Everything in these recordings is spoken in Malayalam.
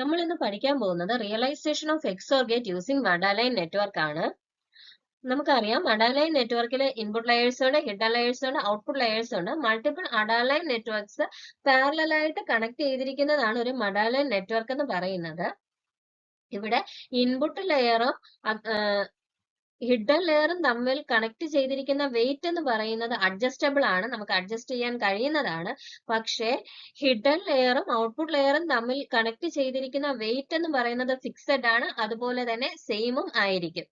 നമ്മൾ ഇന്ന് പഠിക്കാൻ പോകുന്നത് realization of XOR gate using Madaline network ആണ്. നമുക്കറിയാം മഡാലൈൻ നെറ്റ്വർക്കിൽ ഇൻപുട്ട് ലെയേഴ്സ് ഉണ്ട്, ഹിഡൻ ലെയേഴ്സ് ഉണ്ട്, ഔട്ട്പുട്ട് ലെയേഴ്സ് ഉണ്ട്. മൾട്ടിപ്പിൾ മഡാലൈൻ നെറ്റ്വർക്ക്സ് പാരലൽ ആയിട്ട് കണക്ട് ചെയ്തിരിക്കുന്നതാണ് ഒരു മഡാലൈൻ നെറ്റ്വർക്ക് എന്ന് പറയുന്നത്. ഇവിടെ ഇൻപുട്ട് ലെയറും ഹിഡൻ ലെയറും തമ്മിൽ കണക്ട് ചെയ്തിരിക്കുന്ന വെയിറ്റ് എന്ന് പറയുന്നത് അഡ്ജസ്റ്റബിൾ ആണ്, നമുക്ക് അഡ്ജസ്റ്റ് ചെയ്യാൻ കഴിയുന്നതാണ്. പക്ഷേ ഹിഡൻ ലെയറും ഔട്ട്പുട്ട് ലെയറും തമ്മിൽ കണക്ട് ചെയ്തിരിക്കുന്ന വെയിറ്റ് എന്ന് പറയുന്നത് ഫിക്സഡ് ആണ്, അതുപോലെ തന്നെ സെയിമും ആയിരിക്കും.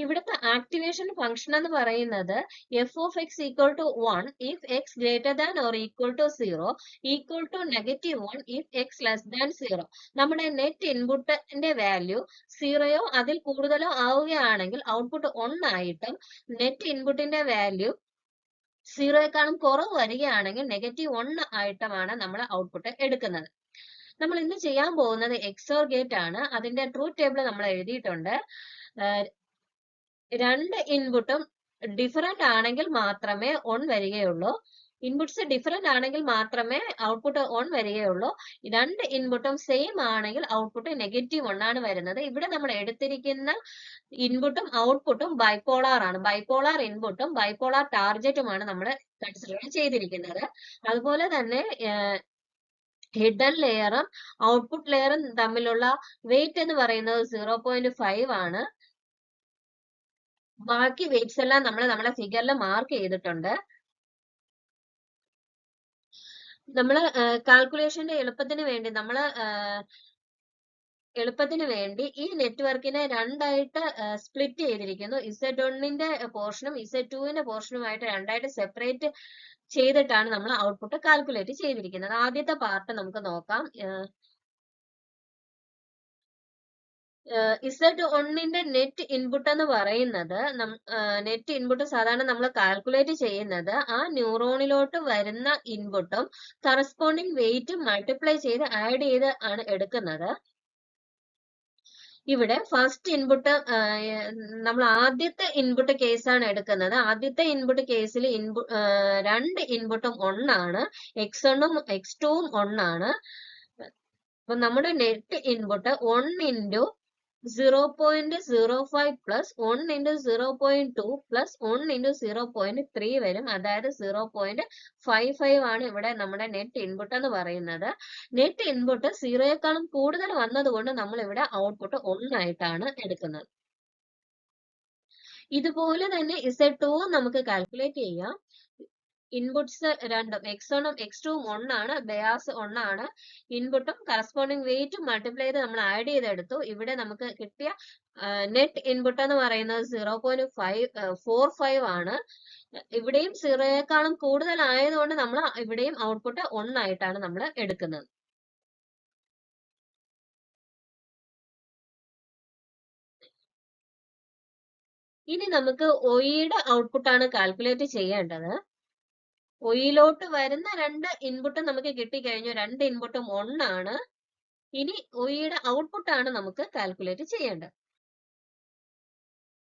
ഇവിടുത്തെ ആക്ടിവേഷൻ ഫംഗ്ഷൻ എന്ന് പറയുന്നത് F of X equal to 1 if X greater than or equal to 0, equal to -1 if X less than 0. നമ്മുടെ നെറ്റ് ഇൻപുട്ടിന്റെ വാല്യൂ 0യോ അതിൽ കൂടുതലോ ആവുകയാണെങ്കിൽ ഔട്ട്പുട്ട് 1 ആയിട്ടും, നെറ്റ് ഇൻപുട്ടിന്റെ വാല്യൂ 0യെക്കാളും കുറവ് വരികയാണെങ്കിൽ -1 ആയിട്ടുമാണ് നമ്മൾ ഔട്ട്പുട്ട് എടുക്കുന്നത്. നമ്മൾ ഇന്ന് ചെയ്യാൻ പോകുന്നത് എക്സോർ ഗേറ്റ് ആണ്. അതിന്റെ ട്രൂത്ത് ടേബിൾ നമ്മൾ എഴുതിയിട്ടുണ്ട്. രണ്ട് ഇൻപുട്ടും ഡിഫറെന്റ് ആണെങ്കിൽ മാത്രമേ ഓൺ വരികയുള്ളൂ. ഇൻപുട്ട്സ് ഡിഫറെന്റ് ആണെങ്കിൽ മാത്രമേ ഔട്ട്പുട്ട് ഓൺ വരികയുള്ളൂ. രണ്ട് ഇൻപുട്ടും സെയിം ആണെങ്കിൽ ഔട്ട്പുട്ട് -1 ആണ് വരുന്നത്. ഇവിടെ നമ്മൾ എടുത്തിരിക്കുന്ന ഇൻപുട്ടും ഔട്ട്പുട്ടും ബൈപോളാർ ആണ്. ബൈപോളാർ ഇൻപുട്ടും ബൈപോളാർ ടാർഗറ്റുമാണ് നമ്മൾ കൺസിഡർ ചെയ്തിരിക്കുന്നത്. അതുപോലെ തന്നെ ഹിഡൻ ലെയറും ഔട്ട്പുട്ട് ലെയറും തമ്മിലുള്ള വെയിറ്റ് എന്ന് പറയുന്നത് 0.5 ആണ്. ബാക്കി വെയിറ്റ്സ് എല്ലാം നമ്മൾ നമ്മുടെ ഫിഗറിൽ മാർക്ക് ചെയ്തിട്ടുണ്ട്. നമ്മൾ കാൽക്കുലേഷന്റെ എളുപ്പത്തിന് വേണ്ടി ഈ നെറ്റ്വർക്കിനെ രണ്ടായിട്ട് സ്പ്ലിറ്റ് ചെയ്തിരിക്കുന്നു. Z1ന്റെ പോർഷനും Z2ന്റെ പോർഷനുമായിട്ട് രണ്ടായിട്ട് സെപ്പറേറ്റ് ചെയ്തിട്ടാണ് നമ്മൾ ഔട്ട്പുട്ട് കാൽക്കുലേറ്റ് ചെയ്തിരിക്കുന്നത്. ആദ്യത്തെ പാർട്ട് നമുക്ക് നോക്കാം. Z1ന്റെ നെറ്റ് ഇൻപുട്ട് എന്ന് പറയുന്നത് നെറ്റ് ഇൻപുട്ട് സാധാരണ നമ്മൾ കാൽക്കുലേറ്റ് ചെയ്യുന്നത് ആ ന്യൂറോണിലോട്ട് വരുന്ന ഇൻപുട്ടും കറസ്പോണ്ടിങ് വെയിറ്റും മൾട്ടിപ്ലൈ ചെയ്ത് ആഡ് ചെയ്ത് ആണ് എടുക്കുന്നത്. ഇവിടെ ഫസ്റ്റ് ഇൻപുട്ട് നമ്മൾ ആദ്യത്തെ ഇൻപുട്ട് കേസാണ് എടുക്കുന്നത്. ആദ്യത്തെ ഇൻപുട്ട് കേസിൽ രണ്ട് ഇൻപുട്ടും 1 ആണ്, X1ഉം X2ഉം 1 ആണ്. അപ്പൊ നമ്മുടെ net input 1 into 0.05 plus 1 into 0.2 plus 1 into 0.3 വരും. അതായത് 0.55 ആണ് ഇവിടെ നമ്മുടെ നെറ്റ് ഇൻപുട്ട് എന്ന് പറയുന്നത്. നെറ്റ് ഇൻപുട്ട് 0യെക്കാളും കൂടുതൽ വന്നതുകൊണ്ട് നമ്മൾ ഇവിടെ ഔട്ട്പുട്ട് 1 ആയിട്ടാണ് എടുക്കുന്നത്. ഇതുപോലെ തന്നെ Z2 നമുക്ക് കാൽക്കുലേറ്റ് ചെയ്യാം. ഇൻപുട്ട്സ് രണ്ടും X1ഉം X2ഉം 1 ആണ്, ബയാസ് 1 ആണ്. ഇൻപുട്ടും കറസ്പോണ്ടിങ് വെയിറ്റും മൾട്ടിപ്ലൈ ചെയ്ത് നമ്മൾ ആഡ് ചെയ്തെടുത്തു. ഇവിടെ നമുക്ക് കിട്ടിയ നെറ്റ് ഇൻപുട്ട് എന്ന് പറയുന്നത് 0.45 ആണ്. ഇവിടെയും 0യെക്കാളും കൂടുതൽ ആയതുകൊണ്ട് നമ്മൾ ഇവിടെയും ഔട്ട്പുട്ട് 1 ആയിട്ടാണ് നമ്മൾ എടുക്കുന്നത്. ഇനി നമുക്ക് ഒയുടെ ഔട്ട്പുട്ട് ആണ് കാൽക്കുലേറ്റ് ചെയ്യേണ്ടത്. ഒയിലോട്ട് വരുന്ന രണ്ട് ഇൻപുട്ടും നമുക്ക് കിട്ടിക്കഴിഞ്ഞു. രണ്ട് ഇൻപുട്ടും 1 ആണ്. ഇനി ഒയുടെ ഔട്ട്പുട്ട് ആണ് നമുക്ക് കാൽക്കുലേറ്റ് ചെയ്യേണ്ടത്.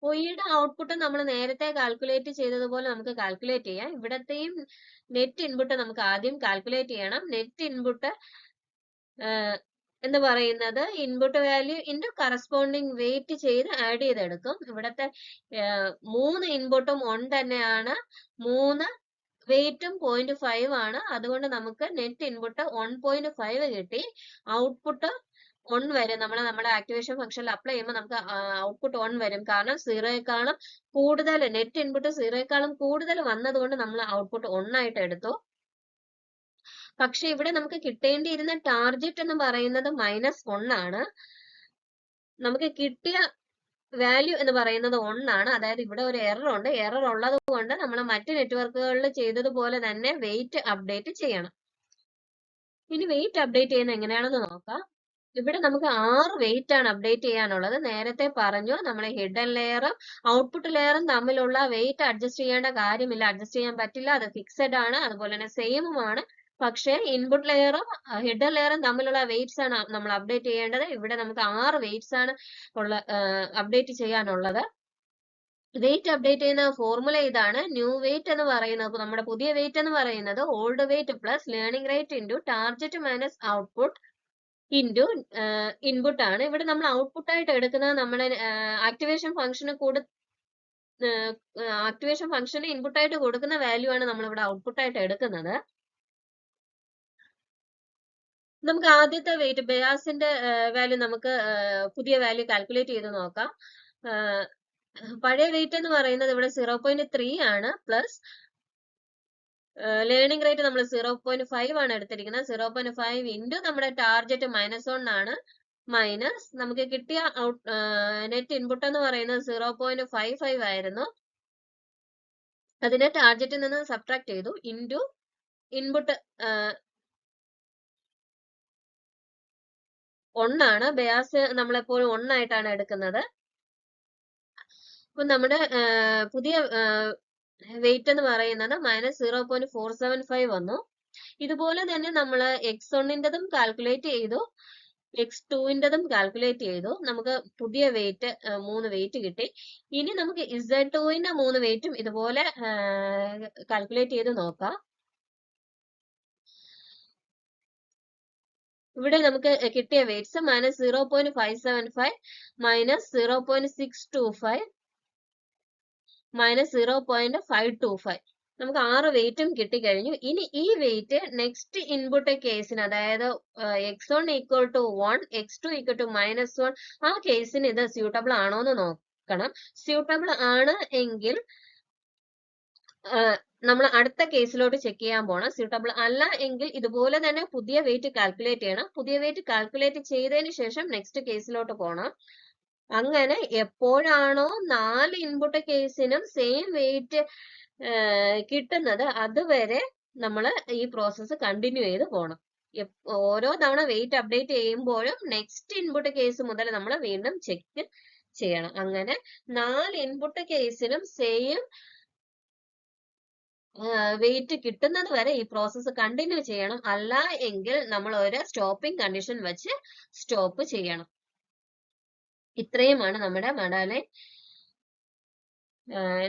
ഒയുടെ ഔട്ട്പുട്ട് നമ്മൾ നേരത്തെ കാൽക്കുലേറ്റ് ചെയ്തതുപോലെ നമുക്ക് കാൽക്കുലേറ്റ് ചെയ്യാം. ഇവിടത്തെയും നെറ്റ് ഇൻപുട്ട് നമുക്ക് ആദ്യം കാൽക്കുലേറ്റ് ചെയ്യണം. നെറ്റ് ഇൻപുട്ട് എന്ന് പറയുന്നത് input value into corresponding weight ചെയ്ത് ആഡ് ചെയ്തെടുക്കും. ഇവിടത്തെ 3 ഇൻപുട്ടും 1 തന്നെയാണ്, 3 വെയിറ്റും 0.5 ആണ്. അതുകൊണ്ട് നമുക്ക് നെറ്റ് ഇൻപുട്ട് 1.5 കിട്ടി. ഔട്ട്പുട്ട് 1 വരും. നമ്മുടെ ആക്ടിവേഷൻ ഫംഗ്ഷനിൽ അപ്ലൈ ചെയ്യുമ്പോൾ നമുക്ക് ഔട്ട്പുട്ട് 1 വരും. കാരണം 0യെക്കാളും കൂടുതൽ നെറ്റ് ഇൻപുട്ട് 0യെക്കാളും കൂടുതൽ വന്നതുകൊണ്ട് നമ്മൾ ഔട്ട്പുട്ട് 1 ആയിട്ട് എടുത്തു. പക്ഷെ ഇവിടെ നമുക്ക് കിട്ടേണ്ടിയിരുന്ന ടാർഗറ്റ് എന്ന് പറയുന്നത് -1 ആണ്. നമുക്ക് കിട്ടിയ വാല്യൂ എന്ന് പറയുന്നത് 1 ആണ്. അതായത് ഇവിടെ ഒരു എറർ ഉണ്ട്. എറർ ഉള്ളത് കൊണ്ട് നമ്മൾ മറ്റ് നെറ്റ്വർക്കുകളിൽ ചെയ്തതുപോലെ തന്നെ വെയിറ്റ് അപ്ഡേറ്റ് ചെയ്യണം. ഇനി വെയിറ്റ് അപ്ഡേറ്റ് ചെയ്യുന്നത് എങ്ങനെയാണെന്ന് നോക്കാം. ഇവിടെ നമുക്ക് 6 വെയിറ്റ് ആണ് അപ്ഡേറ്റ് ചെയ്യാനുള്ളത്. നേരത്തെ പറഞ്ഞു നമ്മുടെ ഹിഡൻ ലെയറും ഔട്ട്പുട്ട് ലെയറും തമ്മിലുള്ള വെയിറ്റ് അഡ്ജസ്റ്റ് ചെയ്യേണ്ട കാര്യമില്ല, അഡ്ജസ്റ്റ് ചെയ്യാൻ പറ്റില്ല, അത് ഫിക്സഡ് ആണ്. അതുപോലെ തന്നെ സെയിമുമാണ്. പക്ഷേ ഇൻപുട്ട് ലെയറും ഹിഡൻ ലെയറും തമ്മിലുള്ള വെയിറ്റ്സ് ആണ് നമ്മൾ അപ്ഡേറ്റ് ചെയ്യേണ്ടത്. ഇവിടെ നമുക്ക് 6 വെയിറ്റ്സ് ആണ് അപ്ഡേറ്റ് ചെയ്യാനുള്ളത്. വെയിറ്റ് അപ്ഡേറ്റ് ചെയ്യുന്ന ഫോർമുല ഇതാണ്. ന്യൂ വെയിറ്റ് എന്ന് പറയുന്നത്, നമ്മുടെ പുതിയ വെയിറ്റ് എന്ന് പറയുന്നത് old weight plus learning rate into target minus output into input ആണ്. ഇവിടെ നമ്മൾ ഔട്ട്പുട്ട് ആയിട്ട് എടുക്കുന്നത് നമ്മുടെ ആക്ടിവേഷൻ ഫംഗ്ഷന് ഇൻപുട്ട് ആയിട്ട് കൊടുക്കുന്ന വാല്യൂ ആണ് നമ്മൾ ഇവിടെ ഔട്ട്പുട്ട് ആയിട്ട് എടുക്കുന്നത്. നമുക്ക് ആദ്യത്തെ വെയിറ്റ് ബയാസിന്റെ വാല്യൂ നമുക്ക് പുതിയ വാല്യൂ കാൽക്കുലേറ്റ് ചെയ്ത് നോക്കാം. പഴയ വെയിറ്റ് എന്ന് പറയുന്നത് ഇവിടെ 0.3 ആണ്, പ്ലസ് ലേണിംഗ് റേറ്റ് നമ്മൾ 0.5 ആണ് എടുത്തിരിക്കുന്നത്. 0.5 ഇൻറ്റു നമ്മുടെ ടാർജറ്റ് -1 ആണ്, മൈനസ് നമുക്ക് കിട്ടിയ നെറ്റ് ഇൻപുട്ട് എന്ന് പറയുന്നത് 0.55 ആയിരുന്നു. അതിനെ ടാർജറ്റിൽ നിന്ന് സബ്ട്രാക്ട് ചെയ്തു, ഇൻറ്റു ഇൻപുട്ട് 1 ആണ്. ബയാസ് നമ്മളെപ്പോഴും 1 ആയിട്ടാണ് എടുക്കുന്നത്. അപ്പൊ നമ്മുടെ പുതിയ വെയിറ്റ് എന്ന് പറയുന്നത് -0.475 വന്നു. ഇതുപോലെ തന്നെ നമ്മൾ x1-ൻ്റെതും കാൽക്കുലേറ്റ് ചെയ്തു, x2-ൻ്റെതും കാൽക്കുലേറ്റ് ചെയ്തു. നമുക്ക് പുതിയ വെയിറ്റ് 3 വെയിറ്റ് കിട്ടി. ഇനി നമുക്ക് Z2-ന്റെ 3 വെയിറ്റും ഇതുപോലെ കാൽക്കുലേറ്റ് ചെയ്ത് നോക്കാം. ഇവിടെ നമുക്ക് കിട്ടിയ വെയിറ്റ്സ് -0.575 -0.625 -0.525. നമുക്ക് 6 വെയിറ്റും കിട്ടിക്കഴിഞ്ഞു. ഇനി ഈ വെയിറ്റ് നെക്സ്റ്റ് ഇൻപുട്ട് കേസിന്, അതായത് x1 = 1, x2 = -1, ആ കേസിന് ഇത് സ്യൂട്ടബിൾ ആണോ എന്ന് നോക്കണം. സ്യൂട്ടബിൾ ആണ് എങ്കിൽ നമ്മൾ അടുത്ത കേസിലോട്ട് ചെക്ക് ചെയ്യാൻ പോണം. സ്യൂട്ടബിൾ അല്ല എങ്കിൽ ഇതുപോലെ തന്നെ പുതിയ വെയിറ്റ് കാൽക്കുലേറ്റ് ചെയ്യണം. പുതിയ വെയിറ്റ് കാൽക്കുലേറ്റ് ചെയ്തതിന് ശേഷം നെക്സ്റ്റ് കേസിലോട്ട് പോകണം. അങ്ങനെ എപ്പോഴാണോ 4 ഇൻപുട്ട് കേസിനും സെയിം വെയിറ്റ് കിട്ടുന്നത് അതുവരെ നമ്മൾ ഈ പ്രോസസ്സ് കണ്ടിന്യൂ ചെയ്ത് പോകണം. ഓരോ തവണ വെയിറ്റ് അപ്ഡേറ്റ് ചെയ്യുമ്പോഴും നെക്സ്റ്റ് ഇൻപുട്ട് കേസ് മുതൽ നമ്മൾ വീണ്ടും ചെക്ക് ചെയ്യണം. അങ്ങനെ 4 ഇൻപുട്ട് കേസിനും സെയിം വെയിറ്റ് കിട്ടുന്നത് വരെ ഈ പ്രോസസ്സ് കണ്ടിന്യൂ ചെയ്യണം. അല്ല എങ്കിൽ നമ്മൾ ഒരു സ്റ്റോപ്പിംഗ് കണ്ടീഷൻ വെച്ച് സ്റ്റോപ്പ് ചെയ്യണം. ഇത്രയുമാണ് നമ്മുടെ മഡാലൈൻ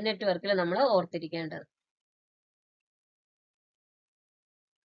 നെറ്റ്വർക്കിൽ നമ്മൾ ഓർത്തിരിക്കേണ്ടത്.